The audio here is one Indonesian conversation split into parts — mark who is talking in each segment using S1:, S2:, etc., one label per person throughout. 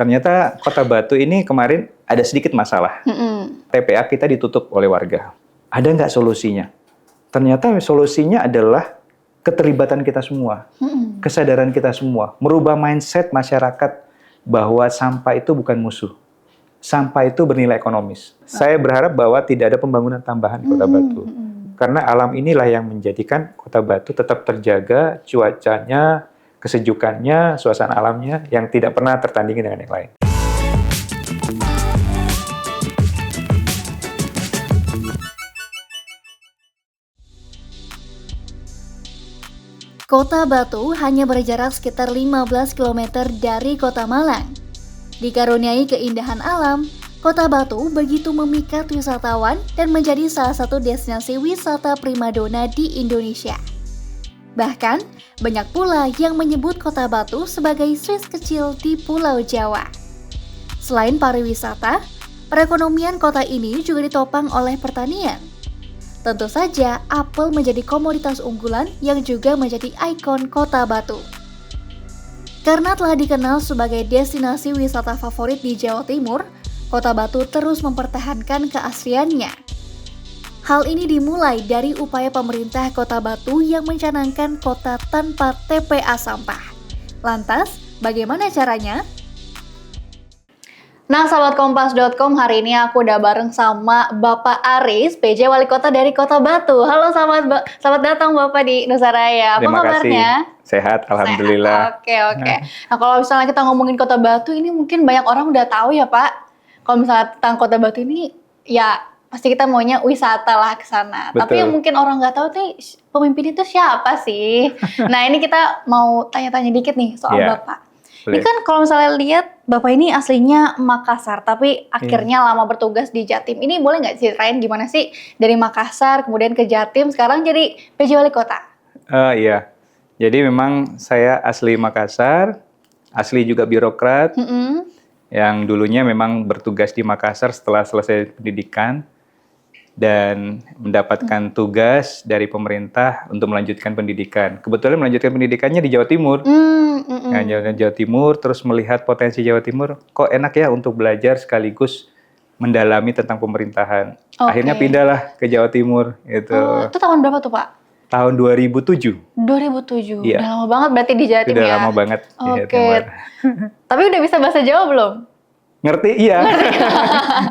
S1: ternyata Kota Batu ini kemarin ada sedikit masalah. TPA kita ditutup oleh warga. Ada nggak solusinya? Ternyata solusinya adalah keterlibatan kita semua, kesadaran kita semua, merubah mindset masyarakat bahwa sampah itu bukan musuh. Sampah itu bernilai ekonomis. Saya berharap bahwa tidak ada pembangunan tambahan di Kota Batu. Karena alam inilah yang menjadikan Kota Batu tetap terjaga, cuacanya, kesejukannya, suasana alamnya yang tidak pernah tertandingi dengan yang lain.
S2: Kota Batu hanya berjarak sekitar 15 km dari Kota Malang. Dikaruniai keindahan alam, Kota Batu begitu memikat wisatawan dan menjadi salah satu destinasi wisata primadona di Indonesia. Bahkan, banyak pula yang menyebut Kota Batu sebagai Swiss kecil di Pulau Jawa. Selain pariwisata, perekonomian kota ini juga ditopang oleh pertanian. Tentu saja, apel menjadi komoditas unggulan yang juga menjadi ikon Kota Batu. Karena telah dikenal sebagai destinasi wisata favorit di Jawa Timur, Kota Batu terus mempertahankan keasliannya. Hal ini dimulai dari upaya pemerintah Kota Batu yang mencanangkan kota tanpa TPA sampah. Lantas, bagaimana caranya? Nah, sahabat Kompas.com, hari ini aku udah bareng sama Bapak Aris, PJ Wali Kota dari Kota Batu. Halo, selamat datang Bapak di Nusa Raya. Apa kabarnya?
S1: Sehat, alhamdulillah.
S2: Sehat. Oke. Nah, kalau misalnya kita ngomongin Kota Batu ini mungkin banyak orang udah tahu ya Pak. Kalau misalnya tentang Kota Batu ini, ya pasti kita maunya wisata lah ke sana. Tapi yang mungkin orang nggak tahu nih, pemimpin itu siapa sih? Nah, ini kita mau tanya-tanya dikit nih soal Bapak. Ini kan kalau misalnya lihat Bapak ini aslinya Makassar, tapi akhirnya lama bertugas di Jatim. Ini boleh nggak ceritain gimana sih dari Makassar kemudian ke Jatim, sekarang jadi PJ Wali Kota?
S1: Iya, jadi memang saya asli Makassar, asli juga birokrat, yang dulunya memang bertugas di Makassar setelah selesai pendidikan dan mendapatkan tugas dari pemerintah untuk melanjutkan pendidikan. Kebetulan melanjutkan pendidikannya di Jawa Timur. Jawa Timur, terus melihat potensi Jawa Timur, kok enak ya untuk belajar sekaligus mendalami tentang pemerintahan. Akhirnya pindahlah ke Jawa Timur. Itu
S2: tahun berapa tuh Pak?
S1: Tahun 2007.
S2: 2007?
S1: Iya.
S2: Udah lama banget berarti di Jawa Timur ya?
S1: Udah lama banget di Jawa Timur.
S2: Tapi udah bisa bahasa Jawa belum?
S1: Ngerti, iya.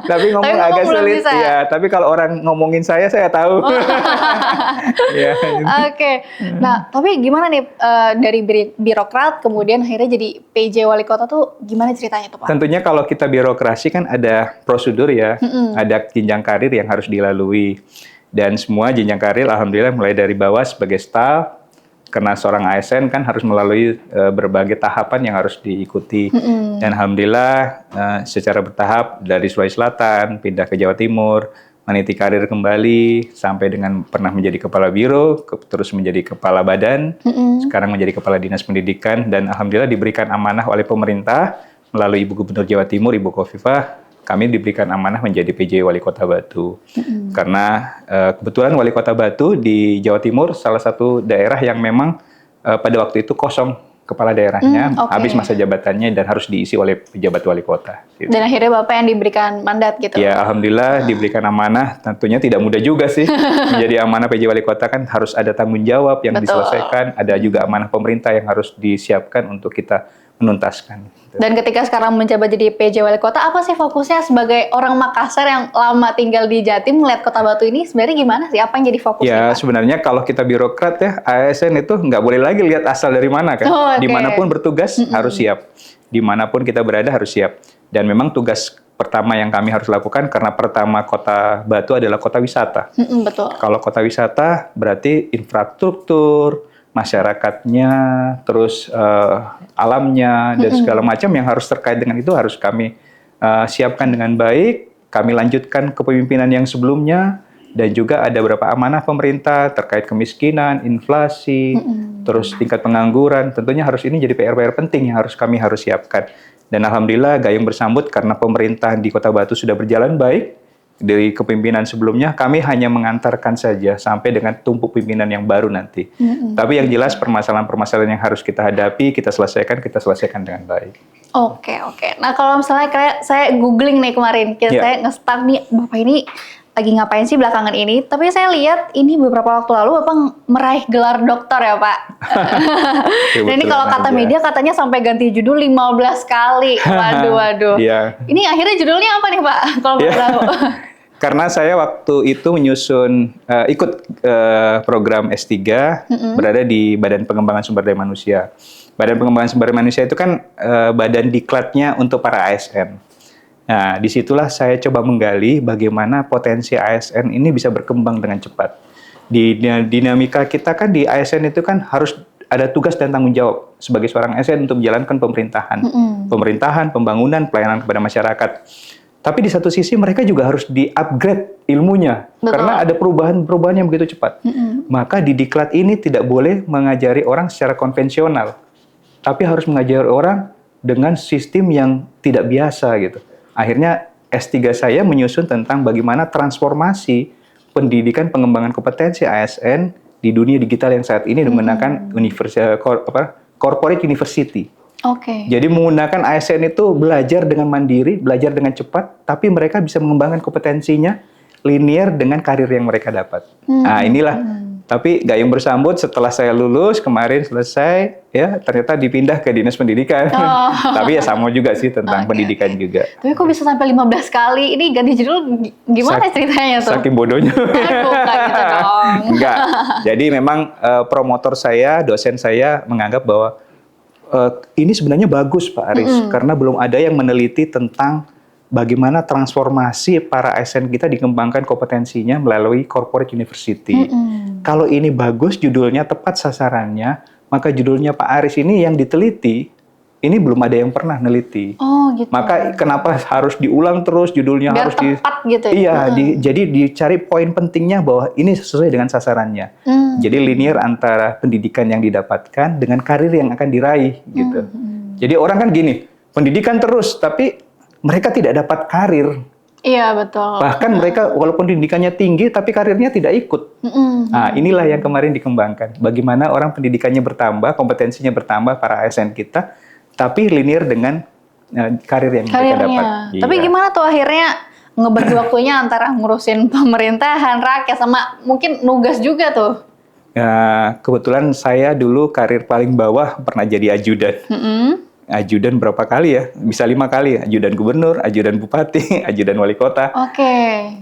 S1: Tapi ngomong agak sulit. Ya, tapi kalau orang ngomongin saya tahu. Ya.
S2: Nah, tapi gimana nih dari birokrat kemudian akhirnya jadi PJ Wali Kota tuh gimana ceritanya tuh Pak?
S1: Tentunya kalau kita birokrasi kan ada prosedur ya, ada jenjang karir yang harus dilalui. Dan semua jenjang karir alhamdulillah mulai dari bawah sebagai staf, karena seorang ASN kan harus melalui berbagai tahapan yang harus diikuti. Dan alhamdulillah secara bertahap dari Sulawesi Selatan pindah ke Jawa Timur, meniti karir kembali sampai dengan pernah menjadi kepala biro, terus menjadi kepala badan, sekarang menjadi kepala dinas pendidikan, dan alhamdulillah diberikan amanah oleh pemerintah melalui Ibu Gubernur Jawa Timur, Ibu Khofifah. Kami diberikan amanah menjadi PJ Wali Kota Batu. Karena kebetulan Wali Kota Batu di Jawa Timur salah satu daerah yang memang pada waktu itu kosong kepala daerahnya, habis masa jabatannya dan harus diisi oleh pejabat wali kota. Gitu.
S2: Dan akhirnya Bapak yang diberikan mandat gitu?
S1: Ya, alhamdulillah diberikan amanah. Tentunya tidak mudah juga sih. Menjadi amanah PJ Wali Kota kan harus ada tanggung jawab yang diselesaikan, ada juga amanah pemerintah yang harus disiapkan untuk kita menuntaskan.
S2: Dan ketika sekarang menjabat jadi PJ Wali Kota, apa sih fokusnya sebagai orang Makassar yang lama tinggal di Jatim, melihat Kota Batu ini sebenarnya gimana sih? Apa yang jadi fokusnya?
S1: Ya, sebenarnya kalau kita birokrat ya, ASN itu nggak boleh lagi lihat asal dari mana kan. Dimanapun bertugas harus siap. Dimanapun kita berada harus siap. Dan memang tugas pertama yang kami harus lakukan, karena pertama Kota Batu adalah kota wisata.
S2: Betul.
S1: Kalau kota wisata berarti infrastruktur, masyarakatnya, terus alamnya, dan segala macam yang harus terkait dengan itu harus kami siapkan dengan baik. Kami lanjutkan kepemimpinan yang sebelumnya, dan juga ada beberapa amanah pemerintah terkait kemiskinan, inflasi, terus tingkat pengangguran. Tentunya harus ini jadi PR-PR penting yang kami harus siapkan. Dan alhamdulillah gayung bersambut karena pemerintah di Kota Batu sudah berjalan baik. Dari kepemimpinan sebelumnya, kami hanya mengantarkan saja sampai dengan tumpuk pimpinan yang baru nanti. Tapi yang jelas permasalahan-permasalahan yang harus kita hadapi, kita selesaikan dengan baik.
S2: Oke, oke. Nah, kalau misalnya kayak saya googling nih kemarin, saya nge-stalk nih, Bapak ini lagi ngapain sih belakangan ini? Tapi saya lihat ini beberapa waktu lalu Bapak meraih gelar doktor ya, Pak. Dan ini kalau kata media katanya sampai ganti judul 15 kali. Waduh, waduh. Ini akhirnya judulnya apa nih, Pak? Kalau boleh tahu.
S1: Karena saya waktu itu menyusun, ikut program S3, berada di Badan Pengembangan Sumber Daya Manusia. Badan Pengembangan Sumber Daya Manusia itu kan badan diklatnya untuk para ASN. Nah, disitulah saya coba menggali bagaimana potensi ASN ini bisa berkembang dengan cepat. Di dinamika kita kan di ASN itu kan harus ada tugas dan tanggung jawab sebagai seorang ASN untuk menjalankan pemerintahan. Pemerintahan, pembangunan, pelayanan kepada masyarakat. Tapi di satu sisi mereka juga harus di-upgrade ilmunya. Betul. Karena ada perubahan-perubahan yang begitu cepat. Maka di diklat ini tidak boleh mengajari orang secara konvensional. Tapi harus mengajari orang dengan sistem yang tidak biasa gitu. Akhirnya S3 saya menyusun tentang bagaimana transformasi pendidikan pengembangan kompetensi ASN di dunia digital yang saat ini menggunakan corporate university. Jadi menggunakan ASN itu belajar dengan mandiri, belajar dengan cepat, tapi mereka bisa mengembangkan kompetensinya linear dengan karir yang mereka dapat. Nah, inilah. Tapi gayung bersambut setelah saya lulus kemarin selesai, ya ternyata dipindah ke Dinas Pendidikan. Tapi ya sama juga sih tentang pendidikan juga.
S2: Tapi kok bisa sampai 15 kali? Ini ganti judul gimana ceritanya tuh?
S1: Saking bodohnya.
S2: Aduh, gak gitu dong.
S1: Enggak. Jadi memang promotor saya, dosen saya menganggap bahwa ini sebenarnya bagus Pak Aris, karena belum ada yang meneliti tentang bagaimana transformasi para ASN kita dikembangkan kompetensinya melalui corporate university. Kalau ini bagus, judulnya tepat sasarannya, maka judulnya Pak Aris ini yang diteliti, ini belum ada yang pernah neliti.
S2: Oh gitu.
S1: Maka kenapa harus diulang terus judulnya?
S2: Biar
S1: harus
S2: tepat gitu ya?
S1: Iya, jadi dicari poin pentingnya bahwa ini sesuai dengan sasarannya. Jadi linear antara pendidikan yang didapatkan dengan karir yang akan diraih gitu. Jadi orang kan gini, pendidikan terus, tapi mereka tidak dapat karir.
S2: Iya, betul.
S1: Bahkan mereka walaupun pendidikannya tinggi, tapi karirnya tidak ikut. Nah, inilah yang kemarin dikembangkan. Bagaimana orang pendidikannya bertambah, kompetensinya bertambah, para ASN kita, tapi linear dengan karir yang mereka dapat.
S2: Tapi gimana tuh akhirnya ngebagi waktunya antara ngurusin pemerintahan, rakyat, sama mungkin nugas juga tuh?
S1: Ya, kebetulan saya dulu karir paling bawah pernah jadi ajudan. Ajudan berapa kali ya? Bisa 5 kali. Ajudan gubernur, ajudan bupati, ajudan wali kota.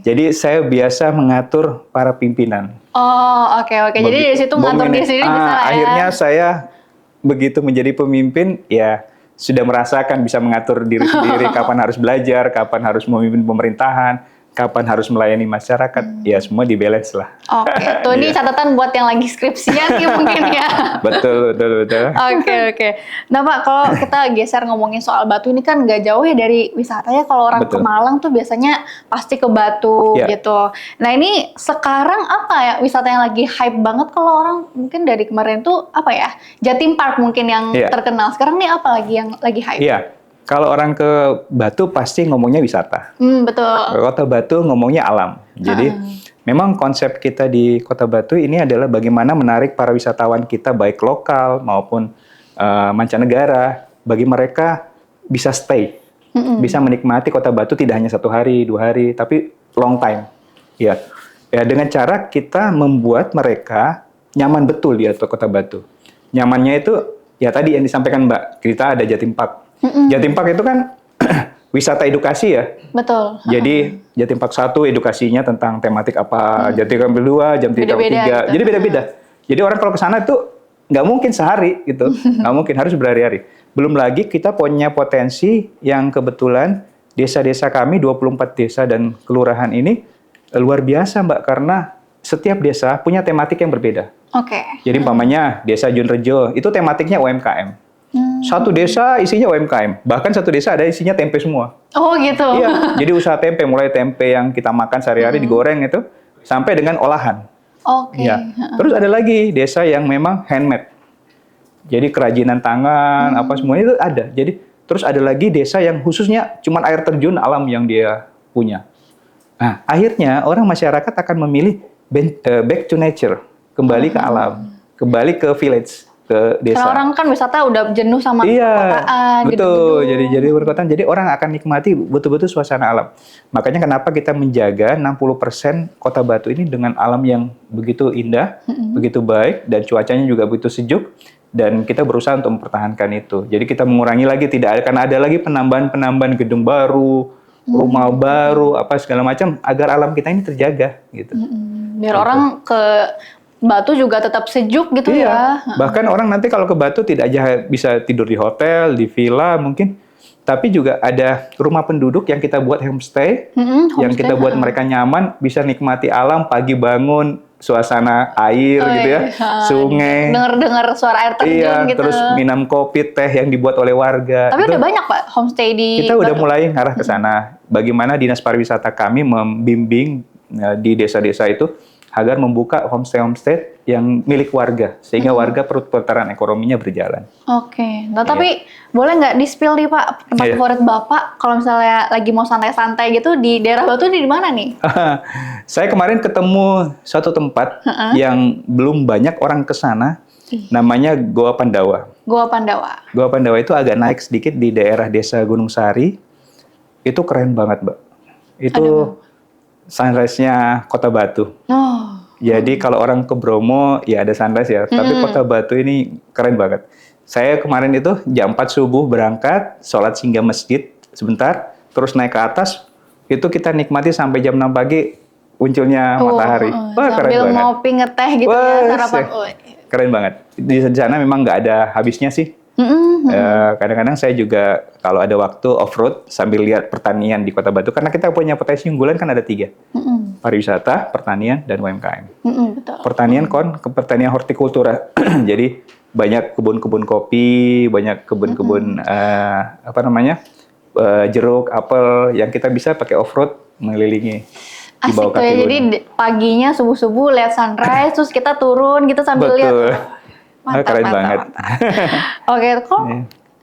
S1: Jadi saya biasa mengatur para pimpinan.
S2: Jadi dari situ ngatur diri sendiri bisa ya?
S1: Akhirnya saya begitu menjadi pemimpin, ya sudah merasakan bisa mengatur diri sendiri, kapan harus belajar, kapan harus memimpin pemerintahan, kapan harus melayani masyarakat, ya semua di-balance lah.
S2: Tuh ini catatan buat yang lagi skripsian nih mungkin ya.
S1: Betul.
S2: Oke. Nah Pak, kalau kita geser ngomongin soal Batu ini kan nggak jauh ya dari wisatanya. Kalau orang ke Malang tuh biasanya pasti ke Batu gitu. Nah ini sekarang apa ya wisata yang lagi hype banget? Kalau orang mungkin dari kemarin tuh apa ya, Jatim Park mungkin yang terkenal. Sekarang nih apa lagi yang lagi hype?
S1: Kalau orang ke Batu pasti ngomongnya wisata.
S2: Betul.
S1: Kota Batu ngomongnya alam. Jadi memang konsep kita di Kota Batu ini adalah bagaimana menarik para wisatawan kita baik lokal maupun mancanegara. Bagi mereka bisa stay, bisa menikmati Kota Batu tidak hanya 1 hari, 2 hari, tapi long time. Ya, dengan cara kita membuat mereka nyaman betul di Kota Batu. Nyamannya itu ya tadi yang disampaikan Mbak, kita ada Jatim Park. Jatim Park itu kan wisata edukasi ya.
S2: Betul.
S1: Jadi Jatim Park 1 edukasinya tentang tematik apa, Jatim Park 2, Jatim Park 3.
S2: Gitu.
S1: Jadi beda-beda. Jadi orang kalau ke sana itu nggak mungkin sehari gitu. Nggak mungkin, harus berhari-hari. Belum lagi kita punya potensi yang kebetulan desa-desa kami, 24 desa dan kelurahan ini luar biasa Mbak, karena setiap desa punya tematik yang berbeda. Jadi umpamanya desa Junrejo, itu tematiknya UMKM. Satu desa isinya UMKM, bahkan satu desa ada isinya tempe semua.
S2: Oh gitu.
S1: Iya, jadi usaha tempe, mulai tempe yang kita makan sehari-hari digoreng itu, sampai dengan olahan. Ya. Terus ada lagi desa yang memang handmade. Jadi kerajinan tangan, apa semuanya itu ada. Jadi terus ada lagi desa yang khususnya cuma air terjun alam yang dia punya. Nah, akhirnya orang masyarakat akan memilih back to nature, kembali ke alam, kembali ke village. ke desa.
S3: Karena orang kan wisata udah jenuh sama
S1: Iya,
S3: perkotaan,
S1: betul.
S3: gedung-gedung.
S1: Jadi perkotaan. Jadi orang akan nikmati betul-betul suasana alam. Makanya kenapa kita menjaga 60% Kota Batu ini dengan alam yang begitu indah, begitu baik, dan cuacanya juga begitu sejuk. Dan kita berusaha untuk mempertahankan itu. Jadi kita mengurangi lagi, tidak akan ada lagi penambahan gedung baru, rumah baru, apa segala macam, agar alam kita ini terjaga gitu.
S3: Biar orang ke Batu juga tetap sejuk gitu
S1: Iya.
S3: ya.
S1: Bahkan orang nanti kalau ke Batu tidak aja bisa tidur di hotel, di villa mungkin, tapi juga ada rumah penduduk yang kita buat homestay, yang kita buat mereka nyaman, bisa nikmati alam, pagi bangun, suasana air gitu ya, sungai.
S3: Dengar-dengar suara air terjun
S1: Iya,
S3: gitu.
S1: terus minum kopi, teh yang dibuat oleh warga.
S3: Tapi
S1: Itu
S3: udah banyak Pak homestay di
S1: kita udah
S3: Batu.
S1: mulai ngarah ke sana. Bagaimana Dinas Pariwisata kami membimbing di desa-desa itu agar membuka homestay yang milik warga, sehingga warga perputaran ekonominya berjalan.
S3: Oke. Nah, tapi boleh nggak di-spill nih Pak tempat
S1: Iya.
S3: favorit Bapak kalau misalnya lagi mau santai-santai gitu di daerah Batu di mana nih?
S1: Saya kemarin ketemu suatu tempat yang belum banyak orang ke sana, namanya Goa Pandawa.
S3: Goa Pandawa.
S1: Goa Pandawa itu agak naik sedikit di daerah desa Gunung Sari. Itu keren banget, Mbak. Itu sunrise-nya Kota Batu.
S3: Oh.
S1: Jadi kalau orang ke Bromo ya ada sunrise ya, tapi Kota Batu ini keren banget. Saya kemarin itu jam 4 subuh berangkat, sholat singgah masjid sebentar, terus naik ke atas, itu kita nikmati sampai jam 6 pagi munculnya matahari. Wah, keren
S3: Sambil
S1: banget.
S3: ngopi ngeteh gitu
S1: Wah,
S3: ya sarapan.
S1: keren banget. Di sana memang nggak ada habisnya sih. Kadang-kadang saya juga kalau ada waktu off-road sambil lihat pertanian di Kota Batu, karena kita punya potensi unggulan kan ada 3. Pariwisata, pertanian, dan UMKM.
S3: Betul.
S1: Pertanian hortikultura. Jadi banyak kebun-kebun kopi, banyak kebun-kebun jeruk, apel yang kita bisa pakai off-road mengelilingi di
S3: Asik
S1: bawah
S3: tuh ya,
S1: kaki
S3: jadi
S1: gunung.
S3: paginya subuh-subuh lihat sunrise, terus kita turun gitu sambil lihat.
S1: Betul. Keren banget.
S3: Oke, kok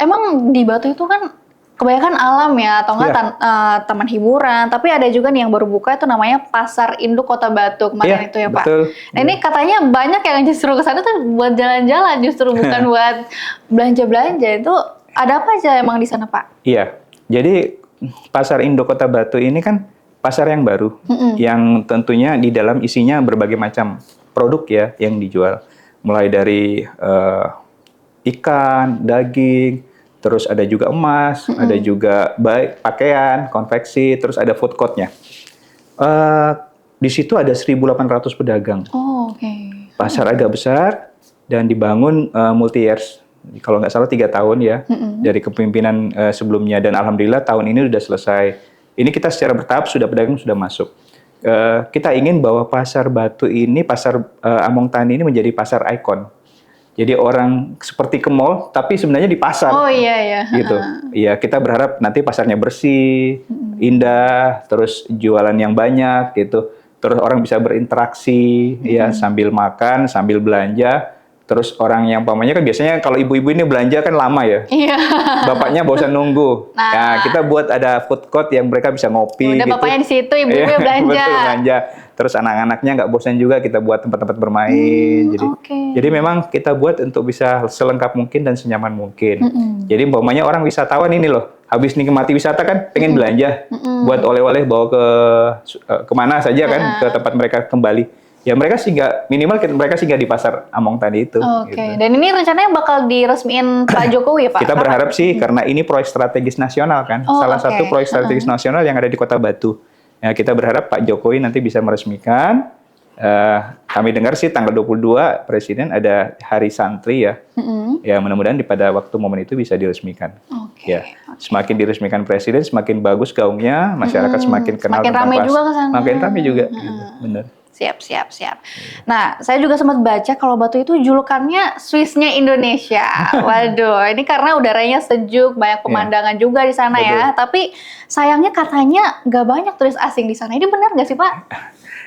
S3: emang di Batu itu kan kebanyakan alam ya, atau enggak taman hiburan, tapi ada juga nih yang baru buka itu namanya Pasar Induk Kota Batu kemarin itu ya Pak.
S1: Betul.
S3: Nah ini katanya banyak yang justru ke sana tuh buat jalan-jalan, justru bukan buat belanja-belanja. Itu ada apa aja emang di sana Pak?
S1: Iya, jadi Pasar Induk Kota Batu ini kan pasar yang baru, yang tentunya di dalam isinya berbagai macam produk ya yang dijual. Mulai dari ikan, daging, terus ada juga emas, ada juga pakaian, konveksi, terus ada food court-nya. Di situ ada 1.800 pedagang.
S3: Oh, oke.
S1: Pasar agak besar dan dibangun multi-years. Kalau nggak salah 3 tahun ya, dari kepemimpinan sebelumnya. Dan alhamdulillah tahun ini sudah selesai. Ini kita secara bertahap pedagang sudah masuk. Kita ingin bahwa Pasar Batu ini, Pasar Among Tani ini menjadi pasar ikon. Jadi orang seperti ke mall, tapi sebenarnya di pasar.
S3: Oh iya ya.
S1: Gitu. Iya, kita berharap nanti pasarnya bersih, indah, terus jualan yang banyak gitu. Terus orang bisa berinteraksi ya sambil makan, sambil belanja. Terus orang yang pamannya kan biasanya kalau ibu-ibu ini belanja kan lama ya.
S3: Iya.
S1: Bapaknya bosan nunggu. Nah, kita buat ada food court yang mereka bisa ngopi
S3: Udah
S1: gitu.
S3: bapaknya di situ, ibu-ibunya
S1: Iya,
S3: belanja.
S1: Betul, belanja. Terus anak-anaknya nggak bosan juga, kita buat tempat-tempat bermain. Jadi memang kita buat untuk bisa selengkap mungkin dan senyaman mungkin. Jadi umpamanya orang wisatawan ini loh, habis nikmati wisata kan pengen belanja. Buat oleh-oleh bawa ke kemana saja kan, ke tempat mereka kembali. Ya mereka minimal mereka singgah di Pasar Among Tani itu.
S3: Oke.
S1: Gitu.
S3: Dan ini rencananya bakal diresmiin Pak Jokowi ya Pak?
S1: Kita berharap sih karena ini proyek strategis nasional kan. Salah satu proyek strategis nasional yang ada di Kota Batu. Ya, kita berharap Pak Jokowi nanti bisa meresmikan. Kami dengar sih tanggal 22 Presiden ada Hari Santri ya. Ya mudah-mudahan pada waktu momen itu bisa diresmikan. Ya, semakin diresmikan Presiden, semakin bagus gaungnya, masyarakat semakin kenal
S3: Makin ramai juga ke sana.
S1: Makin ramai juga. Gitu. Benar.
S3: Siap. Nah, saya juga sempat baca kalau Batu itu julukannya Swissnya Indonesia. Waduh, ini karena udaranya sejuk, banyak pemandangan juga di sana ya. Tapi sayangnya katanya nggak banyak turis asing di sana. Ini benar nggak sih Pak?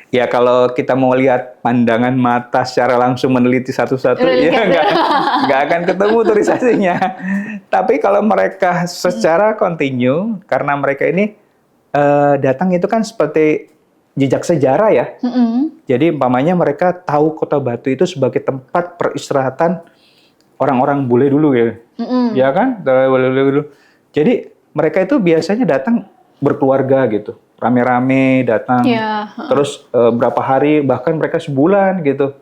S1: Ya kalau kita mau lihat pandangan mata secara langsung meneliti satu-satu, ya nggak akan ketemu turis asingnya. Tapi kalau mereka secara kontinu, karena mereka ini datang itu kan seperti jejak sejarah ya. Jadi umpamanya mereka tahu Kota Batu itu sebagai tempat peristirahatan orang-orang bule dulu ya. Ya kan? Bule dulu. Jadi mereka itu biasanya datang berkeluarga gitu. Rame-rame datang.
S3: Iya.
S1: Terus berapa hari, bahkan mereka sebulan gitu.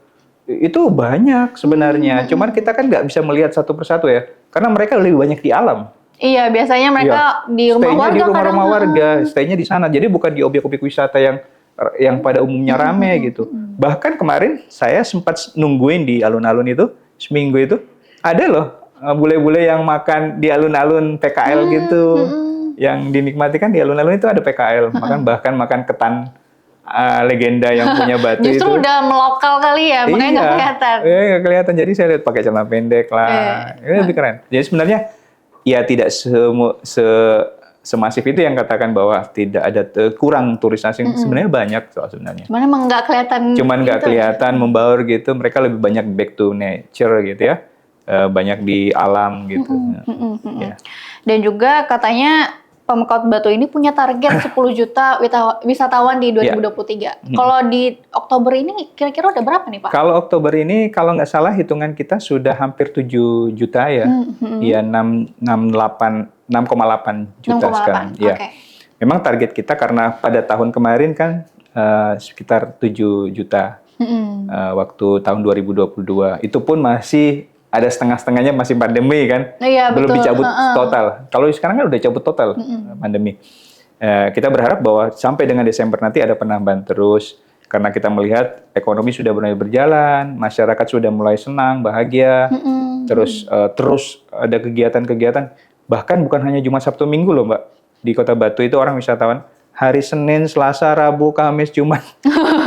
S1: Itu banyak sebenarnya. Cuman kita kan nggak bisa melihat satu persatu ya. Karena mereka lebih banyak di alam.
S3: Iya, biasanya mereka di rumah
S1: Stay-nya
S3: warga
S1: di rumah-rumah
S3: kadang.
S1: warga, stay-nya di sana. Jadi bukan di objek-objek wisata yang pada umumnya rame gitu. Bahkan kemarin saya sempat nungguin di alun-alun itu, seminggu itu, ada loh bule-bule yang makan di alun-alun PKL gitu. Yang dinikmati kan di alun-alun itu ada PKL, bahkan makan ketan legenda yang punya batu itu.
S3: Justru udah melokal kali ya, makanya nggak kelihatan.
S1: Iya, nggak kelihatan. Jadi saya lihat pakai celana pendek lah. Ini lebih keren. Jadi sebenarnya ya tidak semasif itu yang katakan bahwa tidak ada kurang turis asing. Sebenarnya banyak sebenarnya.
S3: Cuman emang nggak kelihatan.
S1: Cuman nggak
S3: gitu.
S1: kelihatan membaur gitu. Mereka lebih banyak back to nature gitu ya. Banyak di alam gitu. Ya.
S3: Dan juga katanya Pemkot Batu ini punya target 10 juta wisatawan di 2023. Kalau di Oktober ini kira-kira udah berapa nih Pak?
S1: Kalau Oktober ini kalau nggak salah hitungan kita sudah hampir 7 juta ya. Iya 6,8 juta
S3: 6,8.
S1: sekarang. Ya.
S3: Okay.
S1: Memang target kita karena pada tahun kemarin kan sekitar 7 juta waktu tahun 2022. Itu pun masih ada setengah-setengahnya masih pandemi kan,
S3: Iya,
S1: belum
S3: betul.
S1: dicabut total. Kalau sekarang kan udah cabut total pandemi. Kita berharap bahwa sampai dengan Desember nanti ada penambahan terus, karena kita melihat ekonomi sudah mulai berjalan, masyarakat sudah mulai senang, bahagia, terus ada kegiatan-kegiatan. Bahkan bukan hanya Jumat, Sabtu, Minggu loh Mbak. Di Kota Batu itu orang wisatawan, hari Senin, Selasa, Rabu, Kamis, Jumat,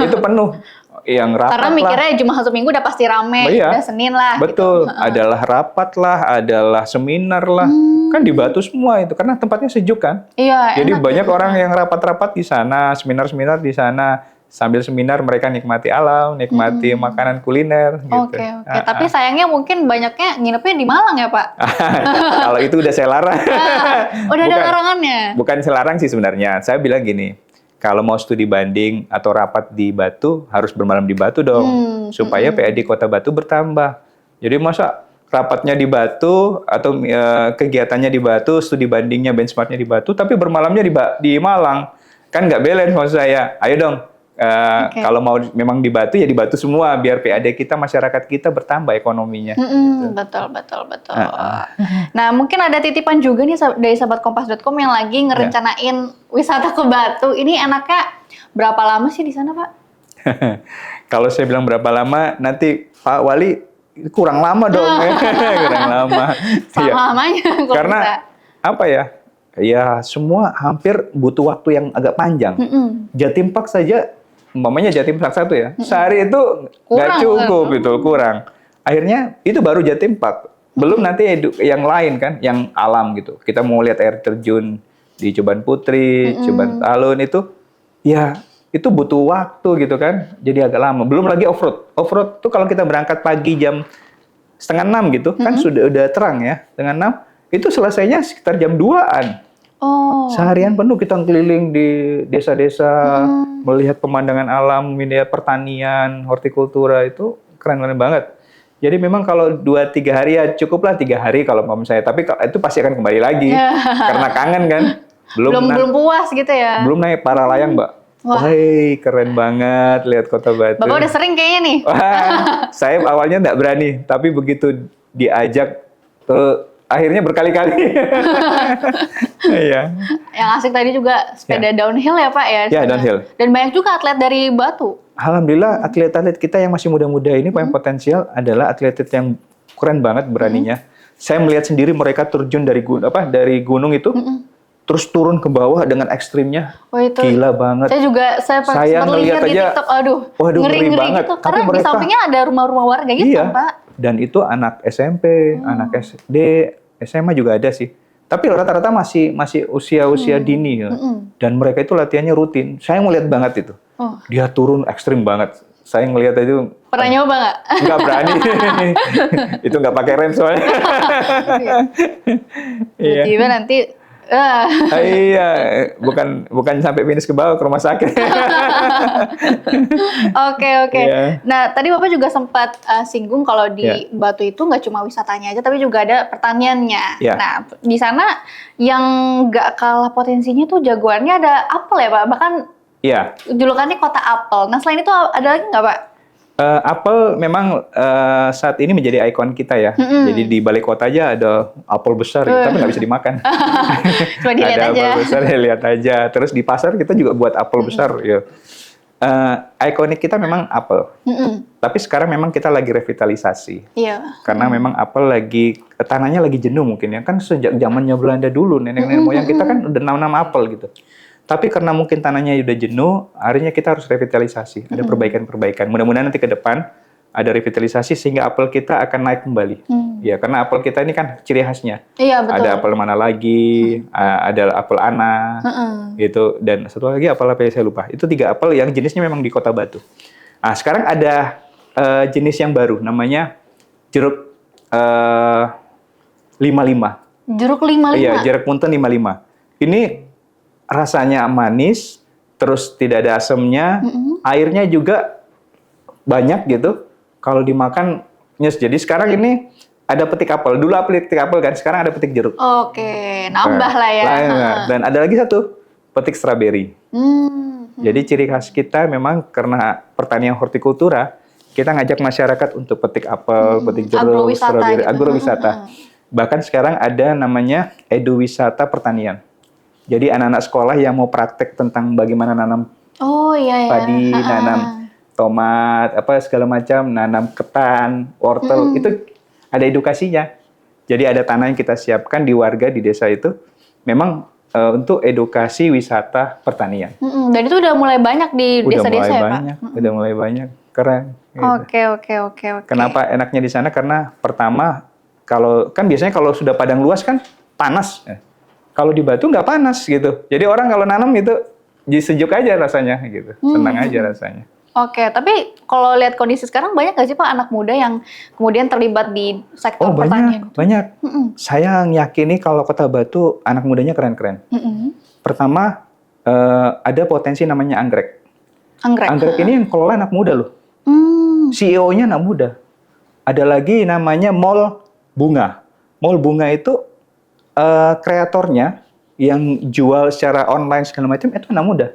S1: itu penuh. Yang rapat
S3: Karena mikirnya Jumat Sabtu Minggu udah pasti rame, udah Senin lah.
S1: Betul,
S3: gitu.
S1: adalah rapat lah, adalah seminar lah. Kan di Batu semua itu, karena tempatnya sejuk kan.
S3: Iya.
S1: Jadi
S3: enak
S1: banyak
S3: gitu.
S1: orang yang rapat-rapat di sana, seminar-seminar di sana. Sambil seminar mereka nikmati alam, nikmati makanan kuliner gitu.
S3: Oke. Tapi sayangnya mungkin banyaknya nginepnya di Malang ya Pak?
S1: Kalau itu udah saya larang.
S3: Udah ada larangannya?
S1: Bukan saya larang sih sebenarnya. Saya bilang gini, kalau mau studi banding atau rapat di Batu, harus bermalam di Batu dong. Supaya PAD Kota Batu bertambah. Jadi masa rapatnya di Batu atau kegiatannya di Batu, studi bandingnya, benchmarknya di Batu, tapi bermalamnya di Malang. Kan nggak balance maksud saya. Ayo dong. Kalau mau memang di Batu ya di Batu semua biar PAD kita, masyarakat kita bertambah ekonominya. Gitu.
S3: Betul. Nah mungkin ada titipan juga nih dari sahabatkompas.com yang lagi ngerencanain wisata ke Batu. Ini enaknya berapa lama sih di sana Pak?
S1: Kalau saya bilang berapa lama, nanti Pak Wali kurang lama dong. Kurang lama.
S3: Lamanya kalau
S1: Karena
S3: bisa.
S1: apa ya? Ya semua hampir butuh waktu yang agak panjang. Jatim Park saja, umpamanya Jatim Park 1 ya, sehari itu nggak cukup gitu, kurang. Akhirnya itu baru Jatim Park. Belum nanti yang lain kan, yang alam gitu. Kita mau lihat air terjun di Coban Putri, Coban Talun itu, ya itu butuh waktu gitu kan. Jadi agak lama. Belum lagi off-road. Off-road tuh kalau kita berangkat pagi jam 5:30 gitu, kan udah terang ya, 5:30. Itu selesainya sekitar jam 2-an. Seharian penuh kita keliling di desa-desa, melihat pemandangan alam, melihat pertanian, hortikultura, itu keren-keren banget. Jadi memang kalau 2-3 hari ya cukuplah 3 hari kalau mau saya. Tapi itu pasti akan kembali lagi karena kangen kan.
S3: Belum puas gitu ya.
S1: Belum naik para layang Mbak. Wah, keren banget lihat Kota Batu.
S3: Bapak udah sering kayaknya nih.
S1: Wah, saya awalnya nggak berani, tapi begitu diajak akhirnya berkali-kali. Iya.
S3: Yang asik tadi juga sepeda downhill ya Pak ya?
S1: Ya, downhill.
S3: Dan banyak juga atlet dari Batu.
S1: Alhamdulillah atlet-atlet kita yang masih muda-muda ini paling potensial adalah atlet-atlet yang keren banget beraninya. Saya melihat sendiri mereka terjun dari gunung itu, terus turun ke bawah dengan ekstrimnya.
S3: Wah, itu
S1: gila banget.
S3: Saya juga sempat lihat di TikTok,
S1: waduh, ngeri banget.
S3: gitu. Karena di sampingnya ada rumah-rumah warga gitu Pak.
S1: Dan itu anak SMP, anak SD, SMA juga ada sih. Tapi rata-rata masih usia-usia dini ya. Dan mereka itu latihannya rutin. Saya ngeliat banget itu. Dia turun ekstrim banget. Saya ngeliat itu.
S3: Pernah nyoba nggak?
S1: Nggak berani. Itu nggak pakai rem soalnya.
S3: Tiba-tiba nanti
S1: Iya, bukan sampai finish ke bawah ke rumah sakit.
S3: Oke.
S1: Iya.
S3: Nah, tadi Bapak juga sempat singgung kalau di
S1: Iya.
S3: Batu itu nggak cuma wisatanya aja, tapi juga ada pertaniannya.
S1: Iya.
S3: Nah, di sana yang nggak kalah potensinya tuh jagoannya ada apel ya Pak? Bahkan
S1: Iya.
S3: julukannya kota apel. Nah, selain itu ada lagi nggak Pak?
S1: Apel memang saat ini menjadi ikon kita ya. Jadi di balik kota aja ada apel besar, gitu, tapi nggak bisa dimakan.
S3: Cuma dilihat
S1: Ada
S3: aja.
S1: apel besar, ya lihat aja. Terus di pasar kita juga buat apel besar. Ya. Ikonik kita memang apel. Tapi sekarang memang kita lagi revitalisasi.
S3: Iya.
S1: Karena memang apel tanahnya lagi jenuh mungkin ya. Kan sejak zamannya Belanda dulu, nenek-nenek moyang kita kan udah nanam apel gitu. Tapi karena mungkin tanahnya udah jenuh, akhirnya kita harus revitalisasi. Ada perbaikan-perbaikan. Mudah-mudahan nanti ke depan ada revitalisasi sehingga apel kita akan naik kembali. Ya, karena apel kita ini kan ciri khasnya.
S3: Iya, betul.
S1: Ada apel mana lagi, ada apel ana, gitu. Dan satu lagi apel apa ya saya lupa. Itu 3 apel yang jenisnya memang di Kota Batu. Nah, sekarang ada jenis yang baru, namanya jeruk 55.
S3: Jeruk 55.
S1: Iya, jeruk punten 55. Ini rasanya manis, terus tidak ada asamnya, airnya juga banyak gitu. Kalau dimakan nyes. Jadi sekarang ini ada petik apel. Dulu petik apel kan, sekarang ada petik jeruk.
S3: Oke, nambah lah ya.
S1: Dan ada lagi satu, petik strawberry. Jadi ciri khas kita memang karena pertanian hortikultura, kita ngajak masyarakat untuk petik apel, petik jeruk,
S3: Agrowisata
S1: strawberry,
S3: gitu.
S1: agrowisata. Bahkan sekarang ada namanya eduwisata pertanian. Jadi anak-anak sekolah yang mau praktek tentang bagaimana nanam
S3: Oh iya ya.
S1: padi, nanam tomat, segala macam, nanam ketan, wortel, itu ada edukasinya. Jadi ada tanah yang kita siapkan di warga di desa itu, memang untuk edukasi wisata pertanian.
S3: Dan itu udah mulai banyak di desa-desa ya Pak?
S1: Udah mulai banyak, keren. Gitu.
S3: Oke.
S1: Kenapa enaknya di sana? Karena pertama, biasanya kalau sudah padang luas kan panas. Kalau di Batu nggak panas gitu. Jadi orang kalau nanam itu sejuk aja rasanya gitu. Senang aja rasanya.
S3: Oke, tapi kalau lihat kondisi sekarang banyak nggak sih Pak anak muda yang kemudian terlibat di sektor pertanian?
S1: Banyak. Saya yakini kalau Kota Batu anak mudanya keren-keren. Pertama, ada potensi namanya anggrek. Anggrek ini yang kelola anak muda loh. CEO-nya anak muda. Ada lagi namanya mall bunga. Mall bunga itu kreatornya yang jual secara online segala macam itu anak muda.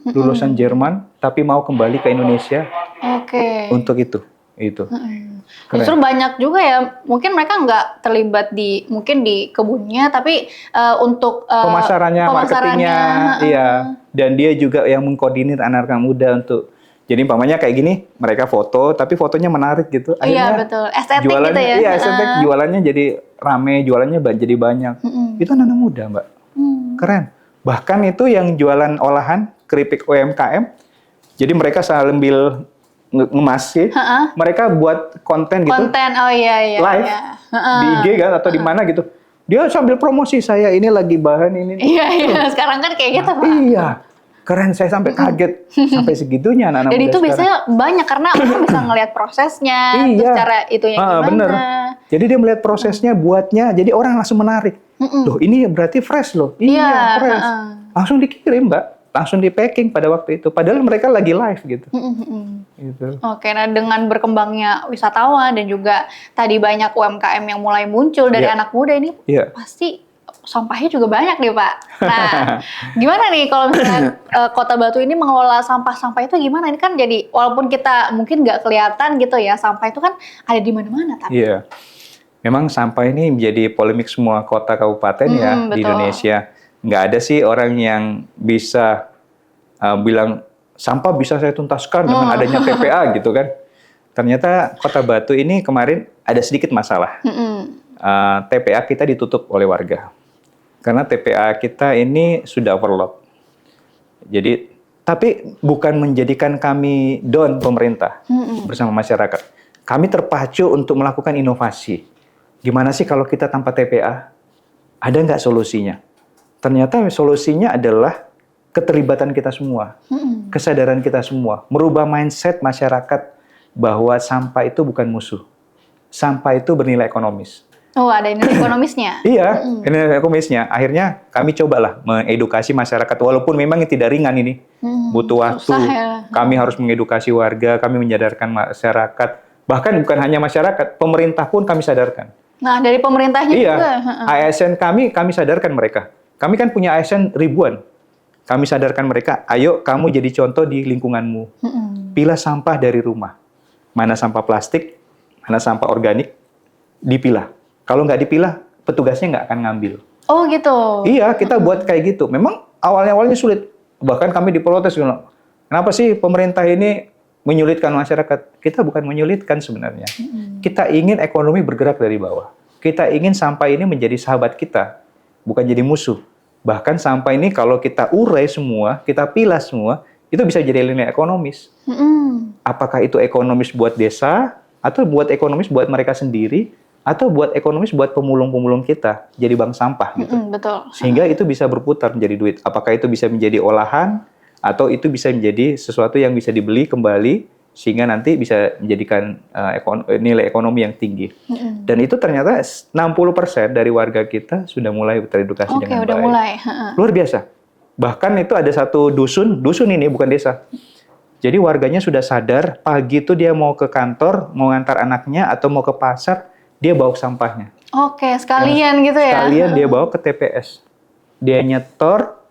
S1: Lulusan Jerman tapi mau kembali ke Indonesia.
S3: Oke.
S1: Untuk itu.
S3: Justru banyak juga ya, mungkin mereka nggak terlibat mungkin di kebunnya, tapi untuk
S1: pemasarannya, marketingnya, iya. Dan dia juga yang mengkoordinir anak-anak muda untuk. Jadi umpamanya kayak gini, mereka foto, tapi fotonya menarik gitu.
S3: Iya betul, estetik
S1: jualannya,
S3: gitu ya.
S1: Iya, estetik, jualannya jadi rame, jualannya jadi banyak. Itu anak muda, Mbak. Keren. Bahkan itu yang jualan olahan, keripik UMKM, jadi mereka sambil ngemas sih, mereka buat konten gitu.
S3: Konten, oh iya.
S1: Live, di IG kan, atau di mana gitu. Dia sambil promosi, saya ini lagi bahan ini.
S3: Iya, sekarang kan kayak gitu, Pak.
S1: Iya. Keren, saya sampai kaget sampai segitunya anak-anak muda.
S3: Dan itu
S1: sekarang.
S3: biasanya banyak karena orang bisa ngelihat prosesnya, terus cara itunya gimana.
S1: Bener. Jadi dia melihat prosesnya, buatnya, jadi orang langsung menarik. Loh, ini berarti fresh loh. Iya, fresh. Langsung dikirim, Mbak. Langsung di packing pada waktu itu. Padahal mereka lagi live gitu. Gitu.
S3: Oke, nah dengan berkembangnya wisatawan dan juga tadi banyak UMKM yang mulai muncul dari anak muda ini, pasti sampahnya juga banyak nih Pak. Nah, gimana nih kalau misalnya Kota Batu ini mengelola sampah-sampah itu gimana? Ini kan jadi walaupun kita mungkin nggak kelihatan gitu ya, sampah itu kan ada di mana-mana.
S1: Iya, memang sampah ini menjadi polemik semua kota kabupaten ya di Indonesia. Nggak ada sih orang yang bisa bilang sampah bisa saya tuntaskan dengan adanya TPA gitu kan. Ternyata Kota Batu ini kemarin ada sedikit masalah. TPA kita ditutup oleh warga. Karena TPA kita ini sudah overload. Jadi, tapi bukan menjadikan kami down pemerintah bersama masyarakat. Kami terpacu untuk melakukan inovasi. Gimana sih kalau kita tanpa TPA? Ada nggak solusinya? Ternyata solusinya adalah keterlibatan kita semua, kesadaran kita semua, merubah mindset masyarakat bahwa sampah itu bukan musuh. Sampah itu bernilai ekonomis.
S3: Oh, ada nilai ekonomisnya.
S1: Iya, ini ekonomisnya. Akhirnya kami cobalah mengedukasi masyarakat, walaupun memang tidak ringan ini, butuh waktu.
S3: Susah ya.
S1: Kami harus mengedukasi warga, kami menyadarkan masyarakat. Bahkan bukan hanya masyarakat, pemerintah pun kami sadarkan.
S3: Nah, dari pemerintahnya
S1: Iya,
S3: juga.
S1: ASN kami sadarkan mereka. Kami kan punya ASN ribuan. Kami sadarkan mereka, ayo kamu jadi contoh di lingkunganmu. Pilah sampah dari rumah. Mana sampah plastik, mana sampah organik, dipilah. Kalau nggak dipilah, petugasnya nggak akan ngambil.
S3: Oh gitu.
S1: Iya, kita buat kayak gitu. Memang awalnya sulit. Bahkan kami diprotes. Kenapa sih pemerintah ini menyulitkan masyarakat? Kita bukan menyulitkan sebenarnya. Kita ingin ekonomi bergerak dari bawah. Kita ingin sampah ini menjadi sahabat kita, bukan jadi musuh. Bahkan sampah ini kalau kita urai semua, kita pilah semua, itu bisa jadi nilai ekonomis. Apakah itu ekonomis buat desa, atau buat ekonomis buat mereka sendiri, atau buat ekonomis buat pemulung-pemulung kita, jadi bank sampah gitu.
S3: Betul.
S1: Sehingga itu bisa berputar menjadi duit. Apakah itu bisa menjadi olahan, atau itu bisa menjadi sesuatu yang bisa dibeli kembali, sehingga nanti bisa menjadikan nilai ekonomi yang tinggi. Dan itu ternyata 60% dari warga kita sudah mulai teredukasi dengan baik.
S3: Oke, udah mulai.
S1: Luar biasa. Bahkan itu ada satu dusun ini bukan desa. Jadi warganya sudah sadar, pagi itu dia mau ke kantor, mau ngantar anaknya, atau mau ke pasar, dia bawa sampahnya.
S3: Oke, sekalian gitu ya?
S1: Sekalian dia bawa ke TPS. Dia nyetor,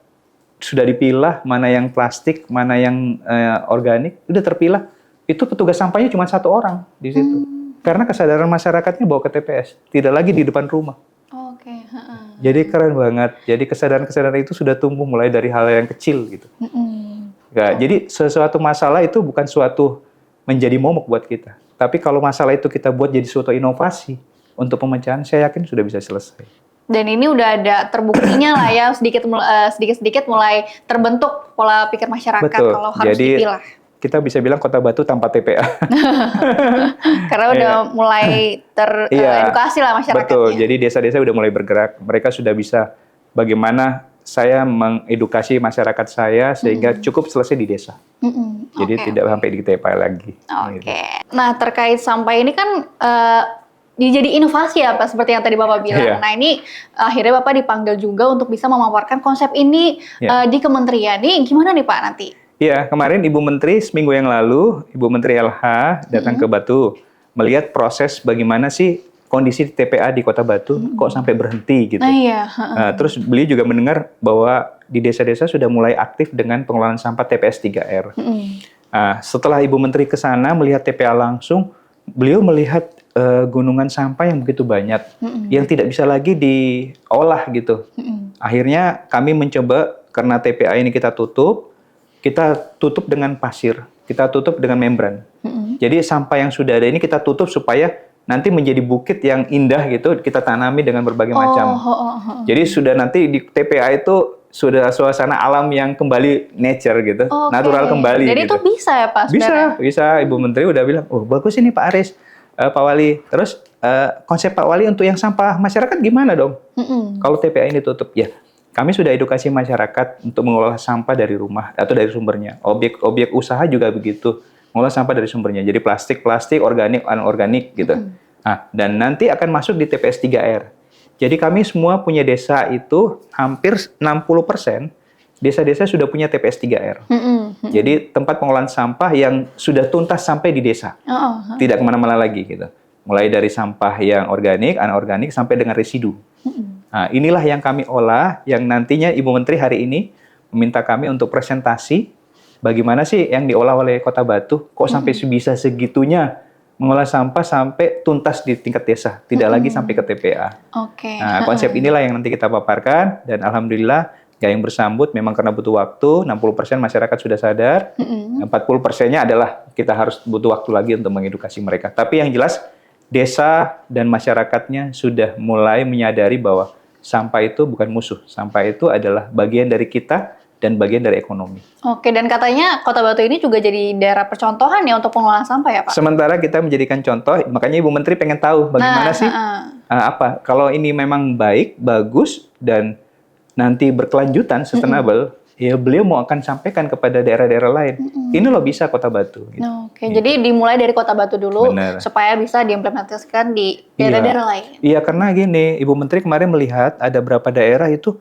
S1: sudah dipilah, mana yang plastik, mana yang organik, udah terpilah. Itu petugas sampahnya cuma 1 orang di situ. Karena kesadaran masyarakatnya bawa ke TPS, tidak lagi di depan rumah.
S3: Oke.
S1: Jadi keren banget. Jadi kesadaran-kesadaran itu sudah tumbuh mulai dari hal yang kecil gitu. Jadi sesuatu masalah itu bukan suatu menjadi momok buat kita. Tapi kalau masalah itu kita buat jadi suatu inovasi untuk pemecahan, saya yakin sudah bisa selesai.
S3: Dan ini udah ada terbuktinya lah ya, sedikit-sedikit mulai terbentuk pola pikir masyarakat.
S1: Betul.
S3: Kalau harus
S1: Jadi,
S3: dipilah.
S1: Kita bisa bilang Kota Batu tanpa TPA.
S3: Karena udah mulai teredukasi lah masyarakatnya.
S1: Betul, jadi desa-desa udah mulai bergerak. Mereka sudah bisa bagaimana saya mengedukasi masyarakat saya sehingga cukup selesai di desa. Jadi tidak sampai di TPA lagi.
S3: Oke. Nah, terkait sampah ini kan jadi inovasi ya Pak, seperti yang tadi Bapak bilang. Nah, ini akhirnya Bapak dipanggil juga untuk bisa memaparkan konsep ini di kementerian. Ini gimana nih Pak nanti?
S1: Iya, kemarin Ibu Menteri seminggu yang lalu, Ibu Menteri LH datang ke Batu melihat proses bagaimana sih kondisi TPA di Kota Batu kok sampai berhenti gitu. Nah, terus beliau juga mendengar bahwa di desa-desa sudah mulai aktif dengan pengelolaan sampah TPS 3R. Nah, setelah Ibu Menteri ke sana melihat TPA langsung, beliau melihat gunungan sampah yang begitu banyak yang tidak bisa lagi diolah gitu. Akhirnya kami mencoba, karena TPA ini kita tutup dengan pasir, kita tutup dengan membran. Jadi sampah yang sudah ada ini kita tutup supaya nanti menjadi bukit yang indah gitu, kita tanami dengan berbagai macam. Jadi sudah nanti di TPA itu sudah suasana alam yang kembali nature gitu, natural kembali.
S3: Jadi
S1: gitu.
S3: itu bisa ya Pak sebenarnya?
S1: Bisa. Ibu Menteri udah bilang, oh bagus ini Pak Aris, Pak Wali. Terus konsep Pak Wali untuk yang sampah masyarakat gimana dong? Kalau TPA ini tutup, ya kami sudah edukasi masyarakat untuk mengolah sampah dari rumah atau dari sumbernya. Objek usaha juga begitu, mengolah sampah dari sumbernya. Jadi plastik, organik, anorganik gitu. Nah, dan nanti akan masuk di TPS 3R. Jadi kami semua punya desa itu hampir 60% desa-desa sudah punya TPS 3R. Jadi tempat pengolahan sampah yang sudah tuntas sampai di desa. Tidak kemana-mana lagi gitu. Mulai dari sampah yang organik, anorganik, sampai dengan residu. Nah, inilah yang kami olah, yang nantinya Ibu Menteri hari ini meminta kami untuk presentasi bagaimana sih yang diolah oleh Kota Batu, kok sampai bisa segitunya mengolah sampah sampai tuntas di tingkat desa, tidak lagi sampai ke TPA. Nah, konsep inilah yang nanti kita paparkan, dan alhamdulillah yang bersambut memang karena butuh waktu, 60% masyarakat sudah sadar, 40%-nya adalah kita harus butuh waktu lagi untuk mengedukasi mereka. Tapi yang jelas, desa dan masyarakatnya sudah mulai menyadari bahwa sampah itu bukan musuh. Sampah itu adalah bagian dari kita dan bagian dari ekonomi. Oke, dan katanya Kota Batu ini juga jadi daerah percontohan ya untuk pengelolaan sampah ya Pak? Sementara kita menjadikan contoh, makanya Ibu Menteri pengen tahu bagaimana sih, kalau ini memang baik, bagus, dan nanti berkelanjutan, sustainable, ya beliau mau akan sampaikan kepada daerah-daerah lain. Ini loh bisa Kota Batu. Gitu.
S3: Oke, jadi dimulai dari Kota Batu dulu
S1: Benar.
S3: supaya bisa diimplementasikan di daerah-daerah lain.
S1: Iya, karena gini, Ibu Menteri kemarin melihat ada berapa daerah itu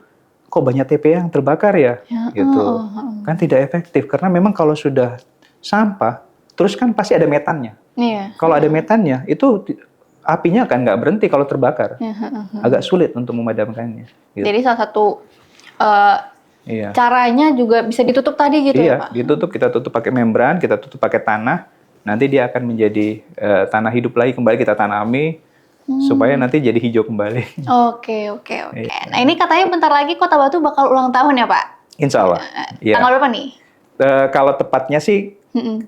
S1: kok banyak TPA yang terbakar ya, gitu. Kan tidak efektif karena memang kalau sudah sampah, terus kan pasti ada metannya.
S3: Iya.
S1: Kalau ada metannya, itu apinya kan nggak berhenti kalau terbakar. Agak sulit untuk memadamkannya. Gitu.
S3: Jadi salah satu
S1: Iya.
S3: caranya juga bisa ditutup tadi gitu ya
S1: Iya,
S3: Pak?
S1: ditutup, kita tutup pakai membran, kita tutup pakai tanah, nanti dia akan menjadi tanah hidup lagi kembali kita tanami supaya nanti jadi hijau kembali.
S3: Oke. Nah ini katanya bentar lagi Kota Batu bakal ulang tahun ya Pak?
S1: Insya Allah. Iya.
S3: Tanggal berapa nih?
S1: Kalau tepatnya sih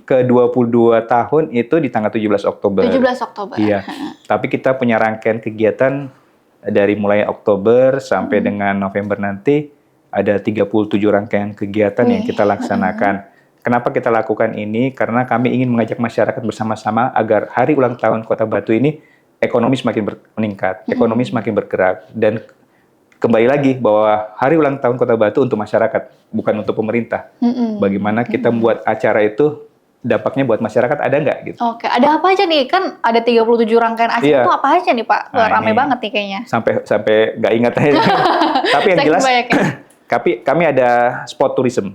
S1: ke 22 tahun itu di tanggal 17 Oktober.
S3: 17 Oktober.
S1: Iya. Tapi kita punya rangkaian kegiatan dari mulai Oktober sampai dengan November nanti ada 37 rangkaian kegiatan yang kita laksanakan. Kenapa kita lakukan ini? Karena kami ingin mengajak masyarakat bersama-sama agar hari ulang tahun Kota Batu ini ekonomi semakin meningkat, ekonomi semakin bergerak, dan kembali lagi bahwa hari ulang tahun Kota Batu untuk masyarakat, bukan untuk pemerintah. Bagaimana kita membuat acara itu dampaknya buat masyarakat ada nggak gitu?
S3: Oke, ada apa aja nih? Kan ada 37 rangkaian acara
S1: Iya.
S3: itu apa aja nih Pak? Wah,
S1: Nah,
S3: rame
S1: ini
S3: banget nih kayaknya.
S1: Sampai nggak ingat aja. Tapi yang
S3: Saking
S1: jelas,
S3: banyaknya.
S1: kami ada sport tourism.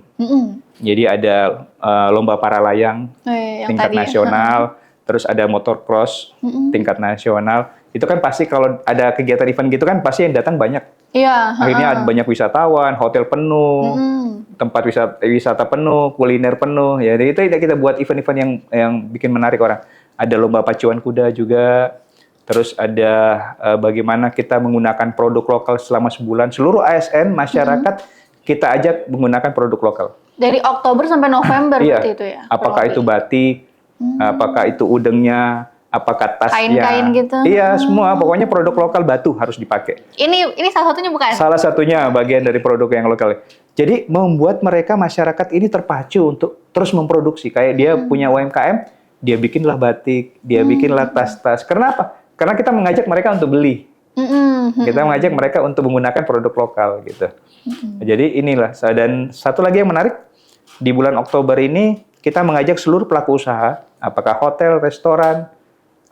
S1: Jadi ada lomba para layang
S3: Yang
S1: tingkat
S3: tadi ya.
S1: nasional, terus ada motocross tingkat nasional. Itu kan pasti kalau ada kegiatan event gitu kan pasti yang datang banyak.
S3: Iya.
S1: Akhirnya ada banyak wisatawan, hotel penuh, tempat wisata penuh, kuliner penuh. Ya, jadi itu kita buat event-event yang bikin menarik orang. Ada lomba pacuan kuda juga. Terus ada bagaimana kita menggunakan produk lokal selama sebulan. Seluruh ASN masyarakat kita ajak menggunakan produk lokal.
S3: Dari Oktober sampai November berarti itu ya?
S1: Apakah itu batik, apakah itu udengnya, apakah tasnya.
S3: Kain-kain gitu?
S1: Iya, semua. Pokoknya produk lokal Batu harus dipakai.
S3: Ini salah satunya bukan?
S1: Salah satunya bagian dari produk yang lokal. Jadi membuat mereka masyarakat ini terpacu untuk terus memproduksi. Kayak dia punya UMKM, dia bikinlah batik, dia bikinlah tas-tas. Kenapa? Karena kita mengajak mereka untuk beli. Kita mengajak mereka untuk menggunakan produk lokal gitu. Jadi inilah. Dan satu lagi yang menarik, di bulan Oktober ini kita mengajak seluruh pelaku usaha, apakah hotel, restoran,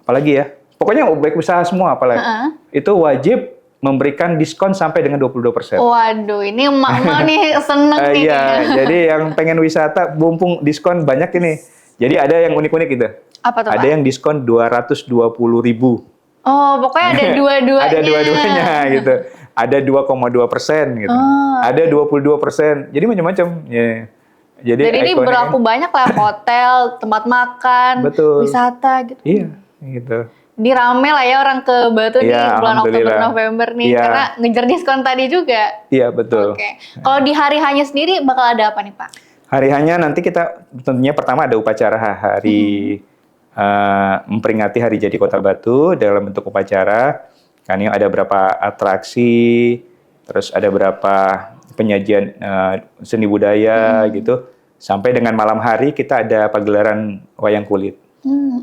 S1: apalagi ya. Pokoknya baik usaha semua apalagi. Itu wajib memberikan diskon sampai dengan 22%.
S3: Waduh, ini emak-emak nih seneng nih.
S1: Iya, jadi yang pengen wisata, mumpung diskon banyak ini. Jadi ada yang unik-unik gitu.
S3: Apa tuh,
S1: Ada
S3: Pak?
S1: yang diskon 220.000.
S3: Oh, pokoknya ada dua-duanya.
S1: Ada dua-duanya gitu. Ada 2,2% gitu. Ada 22%. Jadi macam-macam. Ya.
S3: Jadi ini
S1: ikonnya
S3: berlaku banyak lah, hotel, tempat makan,
S1: Betul.
S3: wisata gitu.
S1: Iya, gitu.
S3: Ini rame lah ya orang ke Batu nih
S1: Iya,
S3: bulan Oktober
S1: alhamdulillah.
S3: November nih
S1: Iya.
S3: karena ngejar diskon tadi juga.
S1: Iya, betul.
S3: Oke. Kalau di hari hanya sendiri bakal ada apa nih Pak?
S1: Hari hanya nanti kita tentunya pertama ada upacara hari memperingati Hari Jadi Kota Batu dalam bentuk upacara. Kan ini ada berapa atraksi, terus ada berapa penyajian seni budaya gitu. Sampai dengan malam hari kita ada pagelaran wayang kulit.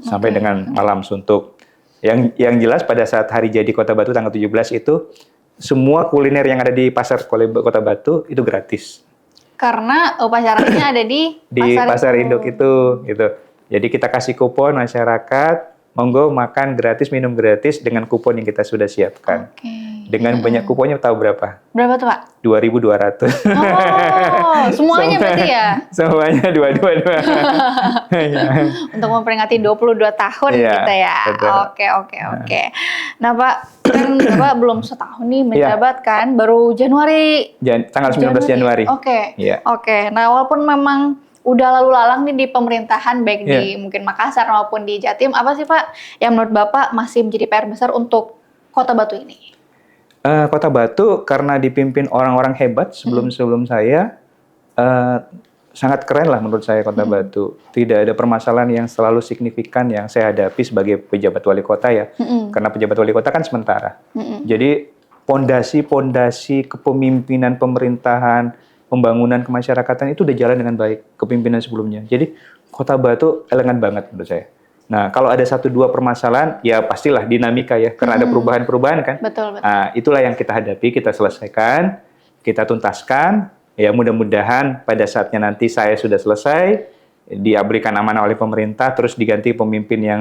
S1: Sampai dengan malam suntuk. Yang jelas pada saat Hari Jadi Kota Batu tanggal 17 itu semua kuliner yang ada di pasar Kota Batu itu gratis.
S3: Karena upacaranya ada di
S1: Pasar Induk itu gitu. Jadi kita kasih kupon masyarakat, monggo makan gratis, minum gratis dengan kupon yang kita sudah siapkan.
S3: Oke.
S1: Dengan banyak kuponnya tahu berapa?
S3: Berapa tuh Pak?
S1: 2.200.
S3: Oh, semuanya berarti ya?
S1: Semuanya 222.
S3: Untuk memperingati 22 tahun
S1: Iya,
S3: kita ya.
S1: betul.
S3: Oke. Nah Pak, kan Bapak belum setahun nih menjabat kan, baru Januari.
S1: Tanggal 19 Januari.
S3: Oke.
S1: Iya.
S3: Oke. Nah, walaupun memang udah lalu lalang nih di pemerintahan baik di mungkin Makassar maupun di Jatim, apa sih Pak yang menurut Bapak masih menjadi PR besar untuk Kota Batu ini?
S1: Kota Batu karena dipimpin orang-orang hebat sebelum saya, sangat keren lah menurut saya Kota Batu. Tidak ada permasalahan yang selalu signifikan yang saya hadapi sebagai pejabat wali kota ya. Karena pejabat wali kota kan sementara. Jadi pondasi kepemimpinan pemerintahan, pembangunan kemasyarakatan itu udah jalan dengan baik kepimpinan sebelumnya. Jadi Kota Batu elegan banget menurut saya. Nah, kalau ada 1-2 permasalahan, ya pastilah dinamika ya, karena ada perubahan-perubahan kan.
S3: Betul.
S1: Nah, itulah yang kita hadapi, kita selesaikan, kita tuntaskan, Ya mudah-mudahan pada saatnya nanti saya sudah selesai, diberikan amanah oleh pemerintah, terus diganti pemimpin yang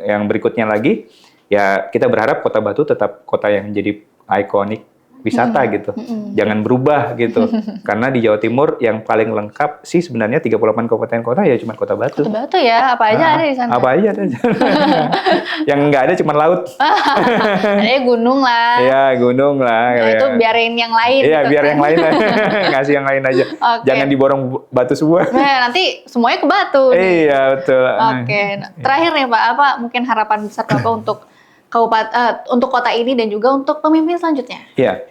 S1: yang berikutnya lagi, ya kita berharap Kota Batu tetap kota yang menjadi ikonik wisata gitu. Jangan berubah gitu. Karena di Jawa Timur yang paling lengkap sih sebenarnya 38 kabupaten kota ya cuma Kota Batu.
S3: Kota Batu ya, apa aja ada di sana.
S1: Apa aja ada. Yang nggak ada cuma laut.
S3: Ada gunung lah.
S1: Iya, gunung lah.
S3: Nah, itu biarin yang lain.
S1: Iya,
S3: gitu.
S1: biar yang lain lah. Ngasih yang lain aja.
S3: Oke.
S1: Jangan diborong batu semua.
S3: Nah, nanti semuanya ke Batu. nih.
S1: Iya, betul.
S3: Oke. Nah, terakhir nih Pak, apa mungkin harapan besar Bapak untuk untuk kota ini dan juga untuk pemimpin selanjutnya?
S1: Iya.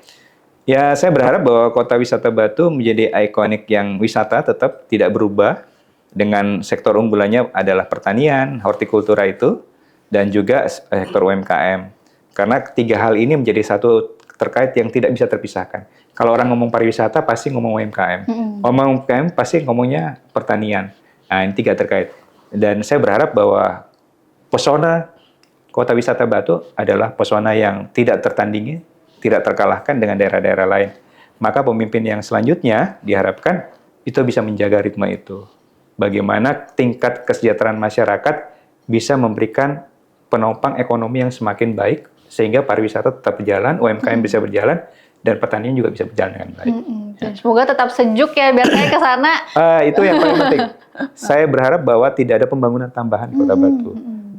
S1: Ya, saya berharap bahwa Kota Wisata Batu menjadi ikonik yang wisata tetap tidak berubah dengan sektor unggulannya adalah pertanian, hortikultura itu, dan juga sektor UMKM. Karena tiga hal ini menjadi satu terkait yang tidak bisa terpisahkan. Kalau orang ngomong pariwisata pasti ngomong UMKM. Ngomong UMKM pasti ngomongnya pertanian. Nah, ini tiga terkait. Dan saya berharap bahwa pesona Kota Wisata Batu adalah pesona yang tidak tertandingi, tidak terkalahkan dengan daerah-daerah lain. Maka pemimpin yang selanjutnya diharapkan itu bisa menjaga ritme itu. Bagaimana tingkat kesejahteraan masyarakat bisa memberikan penopang ekonomi yang semakin baik, sehingga pariwisata tetap berjalan, UMKM bisa berjalan, dan pertanian juga bisa berjalan dengan baik.
S3: Semoga tetap sejuk ya, biar saya ke sana.
S1: Itu yang paling penting. Saya berharap bahwa tidak ada pembangunan tambahan di Kota Batu.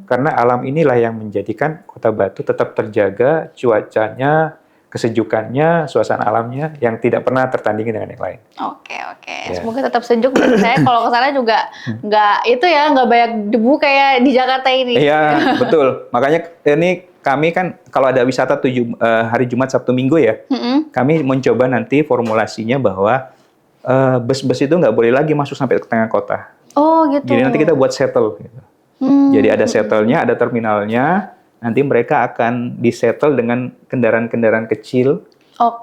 S1: Karena alam inilah yang menjadikan Kota Batu tetap terjaga cuacanya, kesejukannya, suasana alamnya yang tidak pernah tertandingi dengan yang lain.
S3: Oke.
S1: Ya.
S3: Semoga tetap sejuk. Dan saya kalau ke sana juga nggak banyak debu kayak di Jakarta ini.
S1: Iya, betul. Makanya ini kami kan kalau ada wisata hari Jumat, Sabtu, Minggu ya, kami mencoba nanti formulasinya bahwa bus-bus itu nggak boleh lagi masuk sampai ke tengah kota.
S3: Oh gitu.
S1: Jadi nanti kita buat shuttle. Gitu. Jadi ada shuttle-nya, ada terminalnya. Nanti mereka akan disettle dengan kendaraan-kendaraan kecil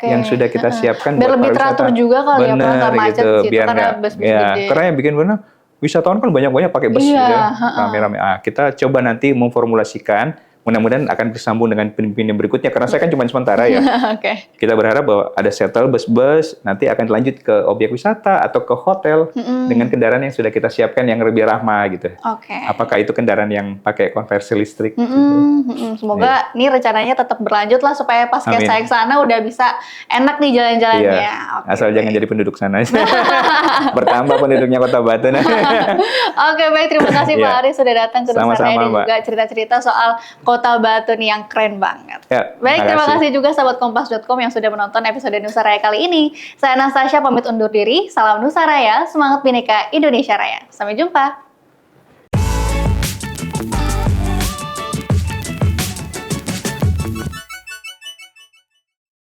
S1: yang sudah kita siapkan
S3: biar
S1: buat
S3: lebih
S1: pariwisata.
S3: teratur juga kali ya, Pak, nggak macet
S1: gitu.
S3: gitu,
S1: Biar
S3: karena
S1: nggak,
S3: bus-bus
S1: ya,
S3: gede.
S1: karena yang bikin benar wisatawan kan banyak-banyak pakai bus
S3: Iya,
S1: gitu ya, rame-rame. Kita coba nanti memformulasikan. Mudah-mudahan akan bersambung dengan pemimpin yang berikutnya, karena saya kan cuma sementara ya.
S3: Oke.
S1: Kita berharap bahwa ada shuttle, bus-bus, nanti akan lanjut ke objek wisata atau ke hotel dengan kendaraan yang sudah kita siapkan yang lebih ramah gitu.
S3: Oke.
S1: Apakah itu kendaraan yang pakai konversi listrik?
S3: Semoga nih rencananya tetap berlanjut lah, supaya pas
S1: Amin.
S3: saya ke sana udah bisa enak nih jalan-jalannya.
S1: Iya. Asal jangan jadi penduduk sana. Bertambah penduduknya Kota Batu.
S3: Oke, baik, terima kasih Pak
S1: Iya.
S3: Aris sudah datang ke Nusa
S1: Sama-sama,
S3: Raya dan
S1: Mbak.
S3: juga cerita-cerita soal Kota Batu nih yang keren banget.
S1: Ya,
S3: Baik, terima
S1: makasih.
S3: kasih juga sahabat Kompas.com yang sudah menonton episode Nusa Raya kali ini. Saya Anastasia pamit undur diri. Salam Nusa Raya, semangat Bhinneka Indonesia Raya. Sampai jumpa.